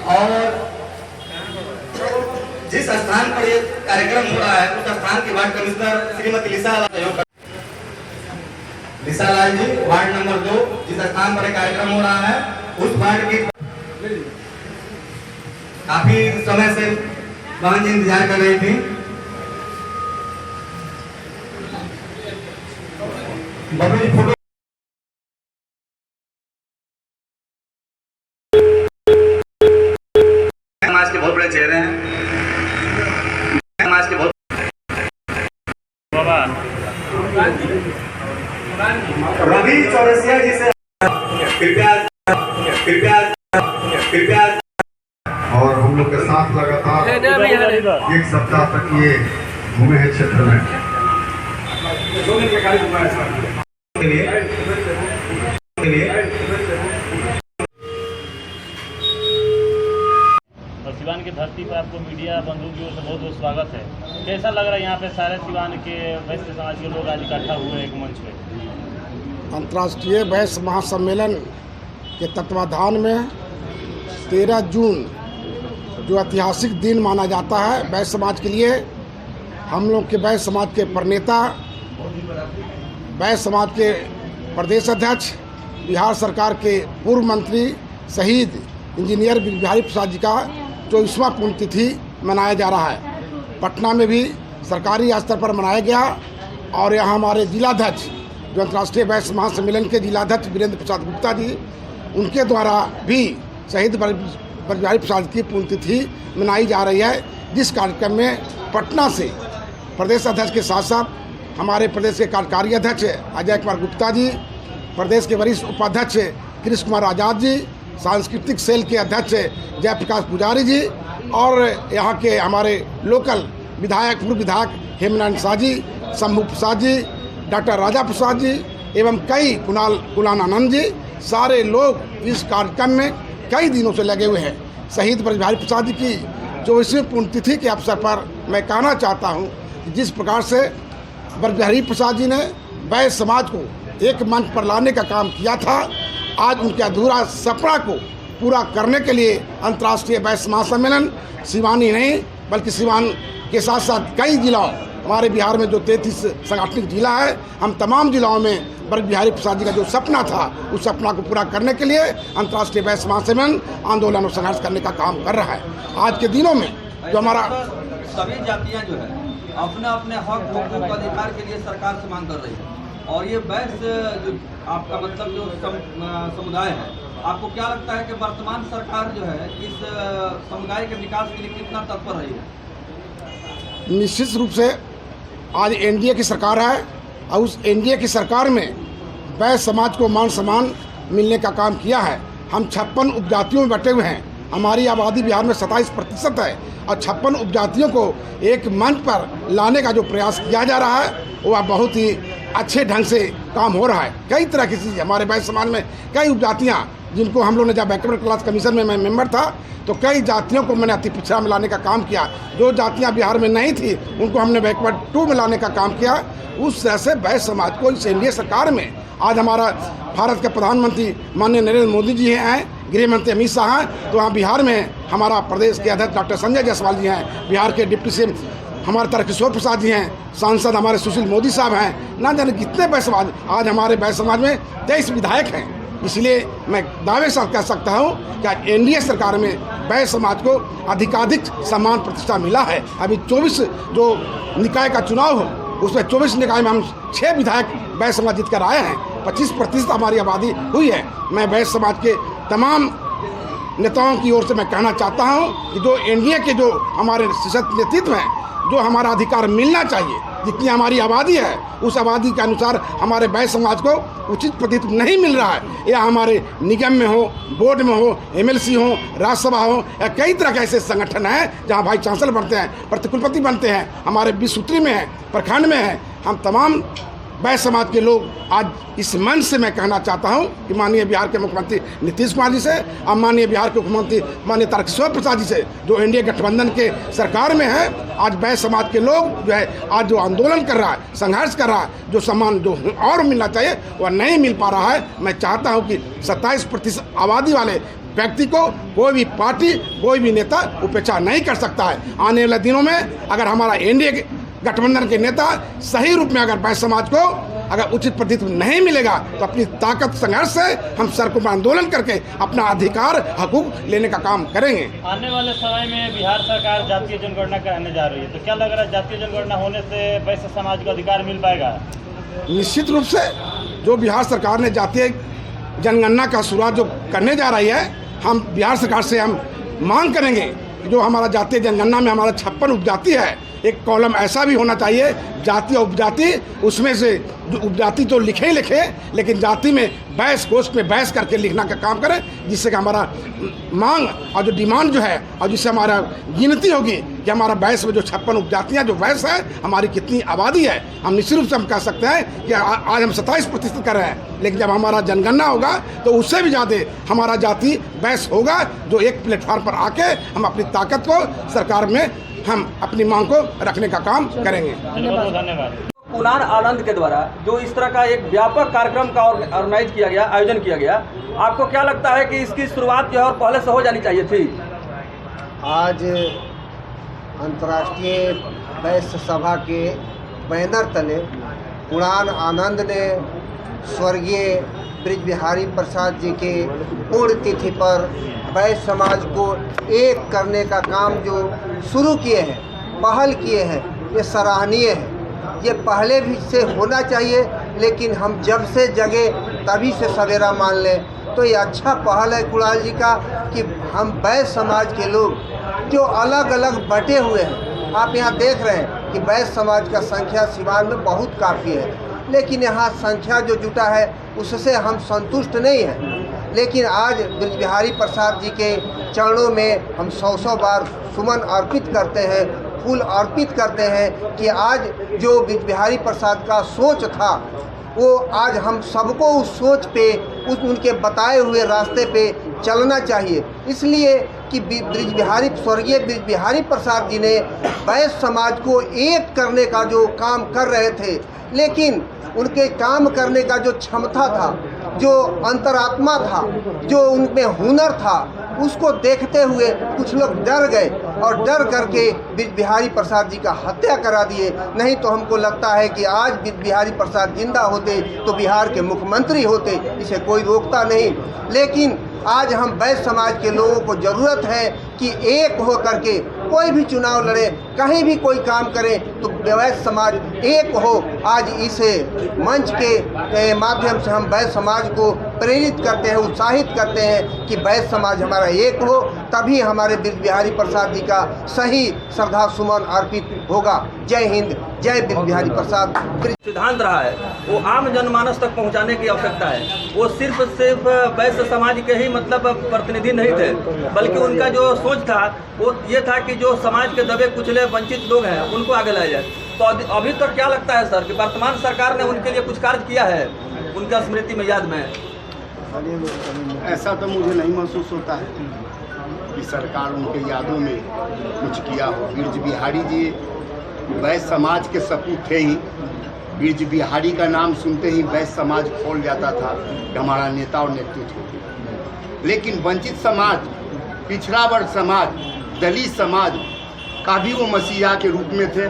और जिस स्थान पर ये कार्यक्रम हो रहा है उस स्थान की वार्ड कमिश्नर श्रीमती लिसा लाल जी, वार्ड नंबर 2, जिस स्थान पर कार्यक्रम हो रहा है उस वार्ड की काफी समय से बहन जी इंतजार कर रही थी। बबलू जी फोटो समाज के बहुत बड़े चेहरे हैं, समाज के बहुत बाबा रवि चौरसिया जी से कृपया कृपया कृपया और हम लोग के साथ लगातार 1 सप्ताह तक ये घूमे हैं क्षेत्र में। और सिवान की धरती पर आपको मीडिया बंधु की ओर से बहुत बहुत स्वागत है। कैसा लग रहा है यहाँ पे सारे सिवान के वैश्य समाज के लोग आज इकट्ठा हुए एक मंच पे? अंतर्राष्ट्रीय वैश्य महासम्मेलन के तत्वाधान में 13 जून जो ऐतिहासिक दिन माना जाता है वैश्य समाज के लिए, हम लोग के वैश्य समाज के प्रणेता, वैश्य समाज के प्रदेश अध्यक्ष, बिहार सरकार के पूर्व मंत्री शहीद इंजीनियर बिहारी प्रसाद जी का 24वां पुण्यतिथि मनाया जा रहा है। पटना में भी सरकारी स्तर पर मनाया गया और यहाँ हमारे जिलाध्यक्ष जो अंतर्राष्ट्रीय वैश्य महासम्मेलन के जिलाध्यक्ष वीरेंद्र प्रसाद गुप्ता जी, उनके द्वारा भी शहीद बिहारी प्रसाद की पुण्यतिथि मनाई जा रही है, जिस कार्यक्रम में पटना से प्रदेश अध्यक्ष के साथ साथ हमारे प्रदेश के कार्यकारी अध्यक्ष अजय कुमार गुप्ता जी, प्रदेश के वरिष्ठ उपाध्यक्ष कृष्ण कुमार आज़ाद जी, सांस्कृतिक सेल के अध्यक्ष जयप्रकाश पुजारी जी और यहाँ के हमारे लोकल विधायक पूर्व विधायक हेमनारायण शाह जी, शंभू प्रसाद जी, डॉक्टर राजा प्रसाद जी एवं कई कुलानंद जी, सारे लोग इस कार्यक्रम में कई दिनों से लगे हुए हैं। शहीद बिहारी प्रसाद जी की 24वीं पुण्यतिथि के अवसर पर मैं कहना चाहता हूँ कि जिस प्रकार से बिहारी प्रसाद जी ने वैश्य समाज को एक मंच पर लाने का काम किया था, आज उनके अधूरा सपना को पूरा करने के लिए अंतर्राष्ट्रीय वैश्य महासम्मेलन सिवान ही नहीं बल्कि सिवान के साथ साथ कई जिलों, हमारे बिहार में जो 33 सांगठनिक जिला है, हम तमाम जिलों में बिहारी प्रसाद जी का जो सपना था उस सपना को पूरा करने के लिए अंतर्राष्ट्रीय वैश्य महासम्मेलन आंदोलन और संघर्ष करने का काम कर रहा है। आज के दिनों में जो हमारा सभी जातियां जो है अपने अपने हक हकूक अधिकार के लिए सरकार से मांग कर रही है और ये वैश्य जो आपका मतलब जो समुदाय है, आपको क्या लगता है कि वर्तमान सरकार जो है इस समुदाय के विकास के लिए कितना तत्पर रही है? निश्चित रूप से आज एनडीए की सरकार है और उस एनडीए की सरकार में वैश्य समाज को मान सम्मान मिलने का काम किया है। हम 56 उपजातियों में बटे हुए हैं, हमारी आबादी बिहार में 27% है और 56 उपजातियों को एक मंच पर लाने का जो प्रयास किया जा रहा है वह बहुत ही अच्छे ढंग से काम हो रहा है। कई तरह की चीज़ हमारे वैश्य समाज में कई उपजातियाँ जिनको हम लोग ने जब बैकवर्ड क्लास कमीशन में मैं मेंबर था तो कई जातियों को मैंने अति पिछड़ा में लाने का काम किया। जो जातियाँ बिहार में नहीं थी उनको हमने बैकवर्ड 2 में लाने का काम किया। उस तरह से वैश्य समाज को इस एनडीए सरकार में आज हमारा भारत के प्रधानमंत्री माननीय नरेंद्र मोदी जी हैं, गृह मंत्री अमित शाह हैं, तो वहाँ बिहार में हमारा प्रदेश के अध्यक्ष डॉक्टर संजय जायसवाल जी हैं, बिहार के डिप्टी सीएम हमारे तारकिशोर प्रसाद जी हैं, सांसद हमारे सुशील मोदी साहब हैं, ना जाने कितने वैश्य समाज, आज हमारे वैश्य समाज में 23 विधायक हैं। इसलिए मैं दावे के साथ कह सकता हूँ कि एनडीए सरकार में वैश्य समाज को अधिकाधिक सम्मान प्रतिष्ठा मिला है। अभी 24 जो निकाय का चुनाव हो उसमें 24 निकाय में हम 6 विधायक वैश्य समाज जीत कर आए हैं, 25% हमारी आबादी हुई है। मैं वैश्य समाज के तमाम नेताओं की ओर से मैं कहना चाहता हूँ कि जो एनडीए के जो हमारे सशक्त नेतृत्व हैं, जो हमारा अधिकार मिलना चाहिए, जितनी हमारी आबादी है उस आबादी के अनुसार हमारे वैश्य समाज को उचित प्रतिनिधित्व नहीं मिल रहा है। या हमारे निगम में हो, बोर्ड में हो, एमएलसी हो, राज्यसभा हो, या कई तरह के ऐसे संगठन हैं जहां भाई चांसलर बनते हैं, प्रतिकुलपति बनते हैं, हमारे विश्व सूत्री में है, प्रखंड में है। हम तमाम वैश्य समाज के लोग आज इस मंच से मैं कहना चाहता हूं कि माननीय बिहार के मुख्यमंत्री नीतीश कुमार जी से और माननीय बिहार के मुख्यमंत्री माननीय तारकिशोर प्रसाद जी से, जो एनडीए गठबंधन के सरकार में है, आज वैश्य समाज के लोग जो है आज जो आंदोलन कर रहा है, संघर्ष कर रहा है, जो सम्मान जो और मिलना चाहिए वह नहीं मिल पा रहा है। मैं चाहता हूँ कि 27% आबादी वाले व्यक्ति को कोई भी पार्टी, कोई भी नेता उपेक्षा नहीं कर सकता है। आने वाले दिनों में अगर हमारा एनडीए गठबंधन के नेता सही रूप में अगर वैश्य समाज को अगर उचित प्रतिनिधित्व नहीं मिलेगा तो अपनी ताकत संघर्ष से हम सड़कों पर आंदोलन करके अपना अधिकार हकूक लेने का काम करेंगे। आने वाले समय में बिहार सरकार जातीय जनगणना कराने जा रही है, तो क्या लग रहा है जातीय जनगणना होने से वैश्य समाज को अधिकार मिल पाएगा? निश्चित रूप से जो बिहार सरकार ने जातीय जनगणना का शुरुआत जो करने जा रही है, हम बिहार सरकार से हम मांग करेंगे कि जो हमारा जातीय जनगणना में हमारा 56 उपजाति है, एक कॉलम ऐसा भी होना चाहिए जाति और उपजाति, उसमें से जो उपजाति तो लिखे ही लिखे, लेकिन जाति में बहस कोष्ठ में बहस करके लिखना का काम करें, जिससे कि हमारा मांग और जो डिमांड जो है और जिससे हमारा गिनती होगी कि हमारा बैस में जो 56 उपजातियाँ जो बैस है हमारी कितनी आबादी है। हम निश्चित रूप से हम कह सकते हैं कि आज हम 27% कर रहे हैं, लेकिन जब हमारा जनगणना होगा तो उससे भी ज़्यादा हमारा जाति बैस होगा, जो एक प्लेटफॉर्म पर आके हम अपनी ताकत को सरकार में हम अपनी मांग को रखने का काम करेंगे। धन्यवाद। कुणाल आनंद के द्वारा जो इस तरह का एक व्यापक कार्यक्रम का ऑर्गेनाइज किया गया, आयोजन किया गया, आपको क्या लगता है कि इसकी शुरुआत जो है और पहले से हो जानी चाहिए थी? आज अंतर्राष्ट्रीय वैश्य सभा के बैनर तले कुणाल आनंद ने स्वर्गीय ब्रिज बिहारी प्रसाद जी के पुण्यतिथि पर वैश्य समाज को एक करने का काम जो शुरू किए हैं, पहल किए हैं, ये सराहनीय है। ये पहले भी से होना चाहिए, लेकिन हम जब से जगे तभी से सवेरा मान लें, तो ये अच्छा पहल है कुणाल जी का कि हम वैश्य समाज के लोग जो अलग अलग बटे हुए हैं, आप यहाँ देख रहे हैं कि वैश्य समाज का संख्या सिवान में बहुत काफ़ी है, लेकिन यहाँ संख्या जो जुटा है उससे हम संतुष्ट नहीं हैं। लेकिन आज ब्रिज बिहारी प्रसाद जी के चरणों में हम 100 बार सुमन अर्पित करते हैं, फूल अर्पित करते हैं कि आज जो ब्रिज बिहारी प्रसाद का सोच था वो आज हम सबको उस सोच पे, उनके बताए हुए रास्ते पे चलना चाहिए। इसलिए कि स्वर्गीय ब्रिज बिहारी प्रसाद जी ने वैश्य समाज को एक करने का जो काम कर रहे थे, लेकिन उनके काम करने का जो क्षमता था, जो अंतरात्मा था, जो उनमें हुनर था, उसको देखते हुए कुछ लोग डर गए और डर करके ब्रिज बिहारी प्रसाद जी का हत्या करा दिए। नहीं तो हमको लगता है कि आज ब्रिज बिहारी प्रसाद जिंदा होते तो बिहार के मुख्यमंत्री होते, इसे कोई रोकता नहीं। लेकिन आज हम वैश्य समाज के लोगों को ज़रूरत है कि एक हो करके कोई भी चुनाव लड़े, कहीं भी कोई काम करें तो वैश्य समाज एक हो। आज इस मंच के माध्यम से हम वैश्य समाज को प्रेरित करते हैं, उत्साहित करते हैं कि वैश्य समाज हमारा एक हो, तभी हमारे ब्रिज बिहारी प्रसाद जी का सही श्रद्धा सुमन अर्पित होगा। जय हिंद, जय ब्रिज बिहारी प्रसाद। सिद्धांत रहा है वो आम जनमानस तक पहुंचाने की आवश्यकता है। वो सिर्फ वैश्य समाज के ही मतलब प्रतिनिधि नहीं थे, बल्कि उनका जो सोच था वो ये था कि जो समाज के दबे कुचले वंचित लोग हैं उनको आगे लाया जाए। तो अभी तक क्या लगता है सर कि वर्तमान सरकार ने उनके लिए कुछ कार्य किया है उनका स्मृति में, याद में? ऐसा तो मुझे नहीं महसूस होता है कि सरकार उनके यादों में कुछ किया हो। ब्रिज बिहारी जी वैश्य समाज के सपूत थे ही। ब्रिज बिहारी का नाम सुनते ही वैश्य समाज खोल जाता था कि हमारा नेता और नेतृत्व। लेकिन वंचित समाज, पिछड़ा वर्ग समाज, दलित समाज का भी वो मसीहा के रूप में थे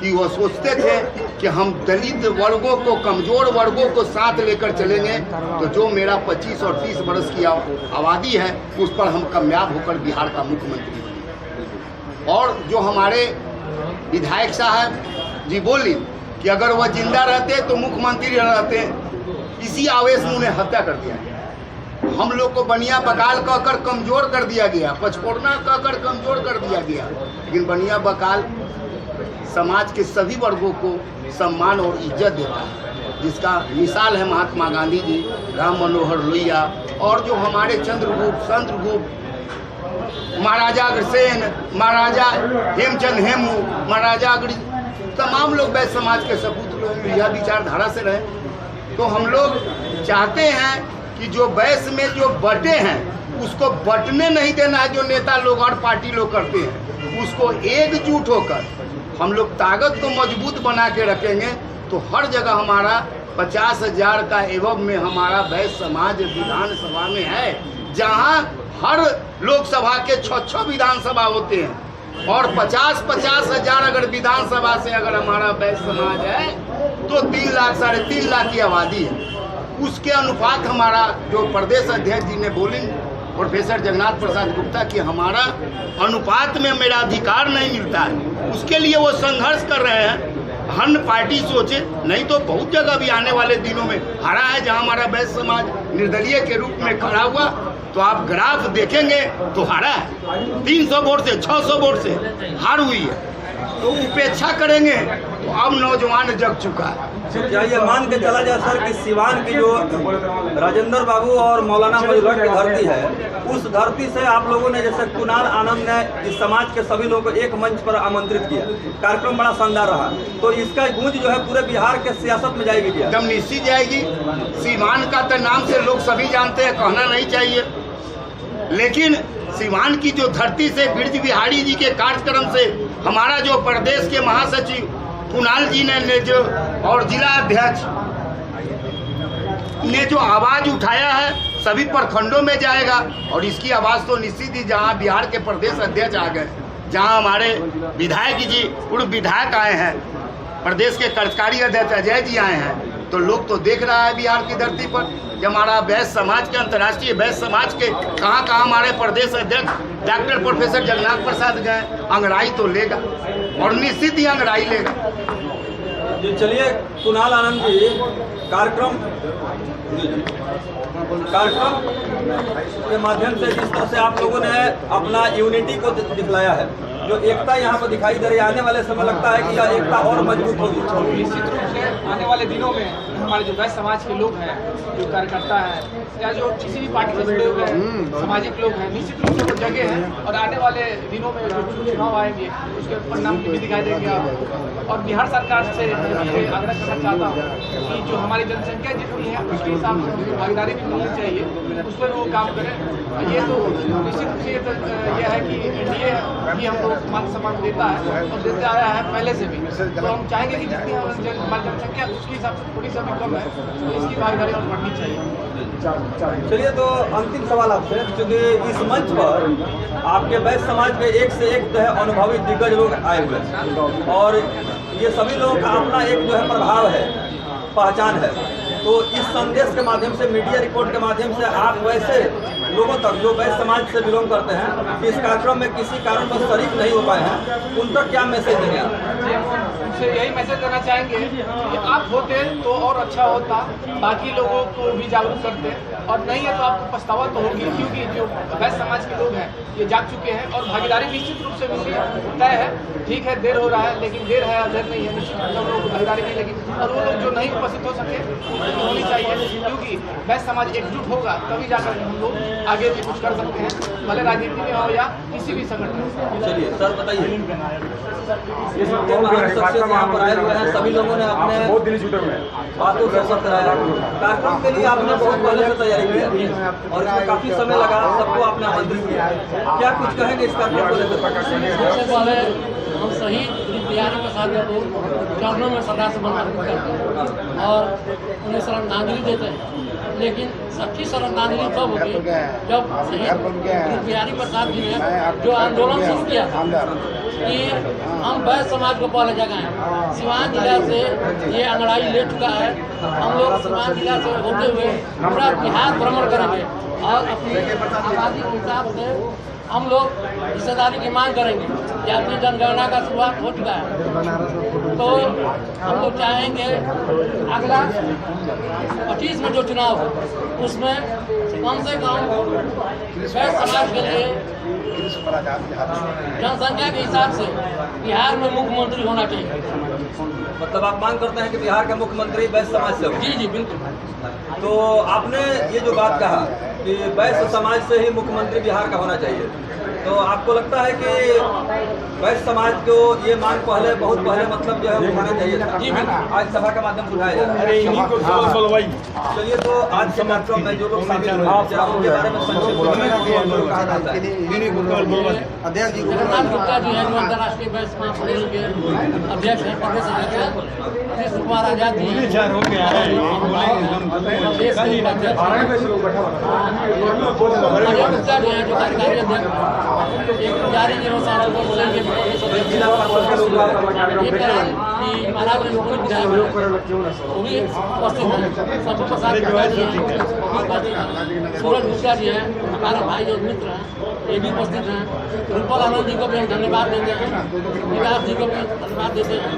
कि वो सोचते थे कि हम दलित वर्गों को, कमज़ोर वर्गों को साथ लेकर चलेंगे तो जो मेरा 25 और 30 वर्ष की आबादी है उस पर हम कामयाब होकर बिहार का मुख्यमंत्री बने। और जो हमारे विधायक साहब जी बोली कि अगर वह जिंदा रहते तो मुख्यमंत्री रहते, इसी आवेश में उन्हें हत्या कर दिया गया। हम लोग को बनिया बकाल कहकर कमज़ोर कर दिया गया, पचफोड़ना कहकर कमज़ोर कर दिया गया। लेकिन बनिया बकाल समाज के सभी वर्गों को सम्मान और इज्जत देता है, जिसका मिसाल है महात्मा गांधी जी, राम मनोहर लोहिया और जो हमारे चंद्रगुप्त, महाराजा अग्रसेन, महाराजा हेमचंद हेमू, महाराजा तमाम लोग वैश्य समाज के सपूत लोग लोग यह विचारधारा से रहे। तो हम लोग चाहते हैं कि जो वैश्य में जो बटे हैं उसको बटने नहीं देना है, जो नेता लोग और पार्टी लोग करते हैं। उसको एकजुट होकर हम लोग ताकत को मजबूत बना के रखेंगे। तो हर जगह हमारा 50,000 का एवं में हमारा वैश्य समाज विधानसभा में है, जहां हर लोकसभा के 6 विधानसभा होते हैं और 50 हजार अगर विधानसभा से अगर हमारा वैश्य समाज है तो 3 लाख 3.5 लाख की आबादी है। उसके अनुपात हमारा जो प्रदेश अध्यक्ष जी ने बोली प्रोफेसर जगन्नाथ प्रसाद गुप्ता कि हमारा अनुपात में मेरा अधिकार नहीं मिलता है, उसके लिए वो संघर्ष कर रहे हैं। अन्य पार्टी सोचे, नहीं तो बहुत जगह भी आने वाले दिनों में हारा है, जहां हमारा वैश्य समाज निर्दलीय के रूप में खड़ा हुआ। तो आप ग्राफ देखेंगे तो हारा है, 300 वोट से 600 वोट से हार हुई है। तो उपेक्षा करेंगे तो अब नौजवान जग चुका है। क्या ये मान के चला जाए सर कि सिवान की जो राजेंद्र बाबू और मौलाना मजलूर की धरती है, उस धरती से आप लोगों ने, जैसे कुणाल आनंद ने इस समाज के सभी लोगों को एक मंच पर आमंत्रित किया, कार्यक्रम बड़ा शानदार रहा, तो इसका गूंज जो है पूरे बिहार के सियासत में जाएगी क्या? एकदम निश्चित जाएगी। सिवान का तो नाम से लोग सभी जानते हैं, कहना नहीं चाहिए, लेकिन सिवान की जो धरती से ब्रिज बिहारी जी के कार्यक्रम से हमारा जो प्रदेश के महासचिव कुणाल जी ने जो और जिला अध्यक्ष ने जो आवाज उठाया है, सभी प्रखंडों में जाएगा। और इसकी आवाज तो निश्चित ही जहां बिहार के प्रदेश अध्यक्ष आ गए, जहां हमारे विधायक जी पूर्व विधायक आए हैं, प्रदेश के कार्यकारी अध्यक्ष अजय जी आए हैं, तो लोग तो देख रहा है बिहार की धरती पर कि हमारा वैश्य समाज के, अंतर्राष्ट्रीय वैश्य समाज के कहाँ हमारे प्रदेश अध्यक्ष डॉक्टर प्रोफेसर जगन्नाथ प्रसाद गए। अंगड़ाई तो लेगा और निश्चित ही अंगड़ाई लेगा। जी चलिए, कुणाल आनंद जी, कार्यक्रम के माध्यम से जिस तरह से आप लोगों ने अपना यूनिटी को दिखलाया है, जो एकता यहाँ पर दिखाई दे रही है, आने वाले समय लगता है कि यह एकता और मजबूत होगी। निश्चित रूप से आने वाले दिनों में हमारे जो वैश्य समाज के लोग हैं, जो कार्यकर्ता हैं या जो किसी भी पार्टी से जुड़े हुए हैं सामाजिक लोग हैं, निश्चित रूप से वो जगह हैं। और आने वाले दिनों में जो चुनाव आएंगे उसके परिणाम भी दिखाई देंगे आपको। और बिहार सरकार से ये आग्रह करना चाहता हूँ कि जो हमारी जनसंख्या जितनी है उसके हिसाब से भागीदारी भी मिलनी चाहिए, उस पर वो काम करें। ये तो निश्चित रूप से ये है कि एनडीए भी हमको मान सम्मान देता है और देते आया है पहले से भी। तो हम चाहेंगे कि जितनी हमारी जनसंख्या उसके हिसाब से थोड़ी सा भी कम है, तो इसकी भागीदारी और बढ़नी चाहिए। चलिए, तो अंतिम सवाल आपसे, क्योंकि इस मंच पर आपके वैश्य समाज के एक से एक जो है अनुभवी दिग्गज लोग आए हुए हैं और ये सभी लोगों का अपना एक जो है प्रभाव है, पहचान है। तो इस संदेश के माध्यम से, मीडिया रिपोर्ट के माध्यम से आप वैसे लोगों तक जो वैश्य समाज से बिलोंग करते हैं, कि इस कार्यक्रम में किसी कारण पर शरीक नहीं हो पाए हैं, उन तक क्या मैसेज देंगे आप? उनसे यही मैसेज देना चाहेंगे कि आप होते तो और अच्छा होता, बाकी लोगों को भी जागरूक करते, और नहीं है तो आपको पछतावा तो होगी, क्योंकि जो वैश्य समाज के लोग हैं ये जाग चुके हैं और भागीदारी निश्चित रूप से मिलनी तय है। ठीक है, देर हो रहा है, लेकिन देर है देर नहीं है, निश्चित रूप से हम लोग को भागीदारी मिलेगी। और वो लोग जो नहीं उपस्थित हो सके उनकी होनी चाहिए, क्योंकि वैश्य समाज एकजुट होगा तभी जाकर हम लोग आगे भी कुछ कर सकते हैं, भले राजनीति में हो या किसी भी संगठन में। चलिए सर, बताइए, इस शख्सियत यहाँ पर आए हुए हैं, सभी लोगों ने अपने बातों से अवसर कराया। कार्यक्रम के लिए आपने बहुत पहले से तैयारी की और इसमें काफी समय लगा, सबको आपने आमंत्रित किया। क्या कुछ कहेंगे इस कार्यक्रम को लेकर? सबसे पहले हम शहीद बिहारी प्रसाद को चरणों में सदा से बंधन करते हैं और उन्हें श्रद्धांजलि देते हैं। लेकिन सच्ची श्रद्धांजलि तब होगी जब शहीद बिहारी प्रसाद जी ने जो आंदोलन शुरू किया था कि हम वैश्य समाज को पहले जगह सिवान जिला से ये अंगड़ाई ले चुका है। हम लोग सिवान जिला से होते हुए पूरा बिहार भ्रमण करेंगे और अपनी आबादी के हिसाब से हम लोग हिस्सेदारी की मांग करेंगे। जातीय जनगणना का शुरुआत हो चुका है, तो हम लोग चाहेंगे अगला 25 में जो चुनाव हो उसमें कम से कम वैश्य समाज के लिए जनसंख्या के हिसाब से बिहार में मुख्यमंत्री होना चाहिए। मतलब आप मांग करते हैं कि बिहार का मुख्यमंत्री वैश्य समाज से हो? जी जी बिल्कुल। तो आपने ये जो बात कहा कि वैश्य समाज से ही मुख्यमंत्री बिहार का होना चाहिए, तो आपको लगता है कि वैश्य समाज को ये मांग बहुत पहले मतलब जो है उठाना चाहिए था, आज सभा के माध्यम से उठाया जा रहा है। चलिए, तो आज के कार्यक्रम में जो लोग शामिल हुए क्या उनके बारे में संक्षिप्त जगन्नाथ गुप्ता जी हैं जो अंतर्राष्ट्रीय वैश्य महासम्मेलन के अध्यक्ष हैं, प्रदेश अध्यक्ष हैं। कृष्ण कुमार आजाद जी हैं प्रदेश के उपाध्यक्ष। अजय गुप्ता जी हैं जो कार्यकारी अध्यक्ष। एक पुजारी जी हैं साधुपुर के प्रदेश अध्यक्ष। एक कि महाराज मुख्य विधायक वो भी उपस्थित हैं। शंभू प्रसाद गुप्ता जी हैं वो भी उपस्थित हैं। सूरज गुप्ता जी हैं हमारे भाई और मित्र हैं, ये भी उपस्थित हैं। रुपल आनंद जी को भी हम धन्यवाद देते हैं, विकास जी को भी धन्यवाद देते हैं।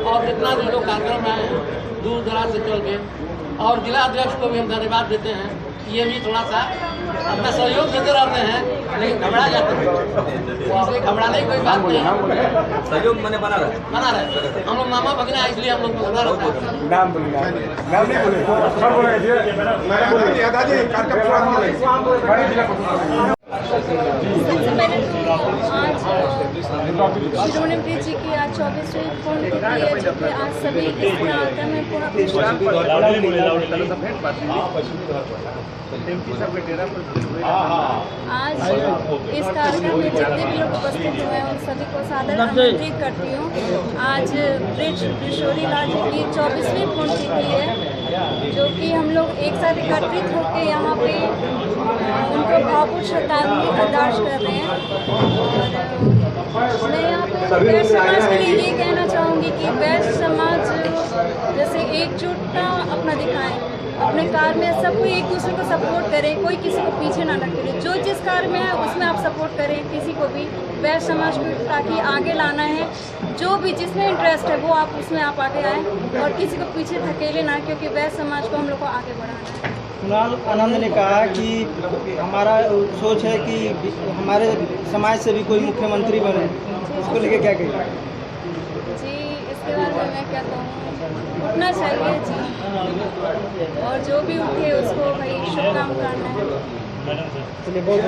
और जितना भी लोग कार्यक्रम में आए हैं दूर दराज से चल के, और जिला अध्यक्ष को भी हम धन्यवाद देते हैं। ये भी थोड़ा सा अपना सहयोग देते रहते हैं लेकिन घबरा जाते हैं, इसलिए घबराने की कोई बात नहीं है। सहयोग मैंने बना रहे हम लोग मामा भगना है इसलिए हम लोग को घबरा रहता है। सबसे पहले तो आज शिरोमणि ब्रिज जी की आज 24वीं पुण्यतिथि है, जो कि आज सभी इसमें आकर मैं पूरा आज इस कार्यक्रम में जितने भी लोग उपस्थित हुए हैं उन सभी को सादर आमंत्रित करती हूँ। आज ब्रिज किशोरी लाल जी की 24वीं पुण्यतिथि है, जो कि हम लोग एक साथ एकत्रित होकर यहाँ पे उनको भावपूर्ण श्रद्धांजलि अरदास कर रहे हैं। और मैं यहाँ पे वैश्य समाज के लिए ये कहना चाहूँगी कि वैश्य समाज जैसे एकजुटता अपना दिखाएं, अपने कार्य में सब कोई एक दूसरे को सपोर्ट करें, कोई किसी को पीछे ना रखे। जो जिस कार्य में है उसमें आप सपोर्ट करें किसी को भी, वैश्य समाज को ताकि आगे लाना है। जो भी जिसमें इंटरेस्ट है वो आप उसमें आप आगे आएँ और किसी को पीछे धकेले ना, क्योंकि वैश्य समाज को हम लोग को आगे बढ़ाना है। कुणाल आनंद ने कहा कि हमारा सोच है कि हमारे समाज से भी कोई मुख्यमंत्री बने, इसको लेके क्या कहेंगे? जी, इसके बारे में मैं क्या कहूँ, उठना चाहिए जी, और जो भी उठे उसको भाई शुभकामनाएं। चलिए बहुत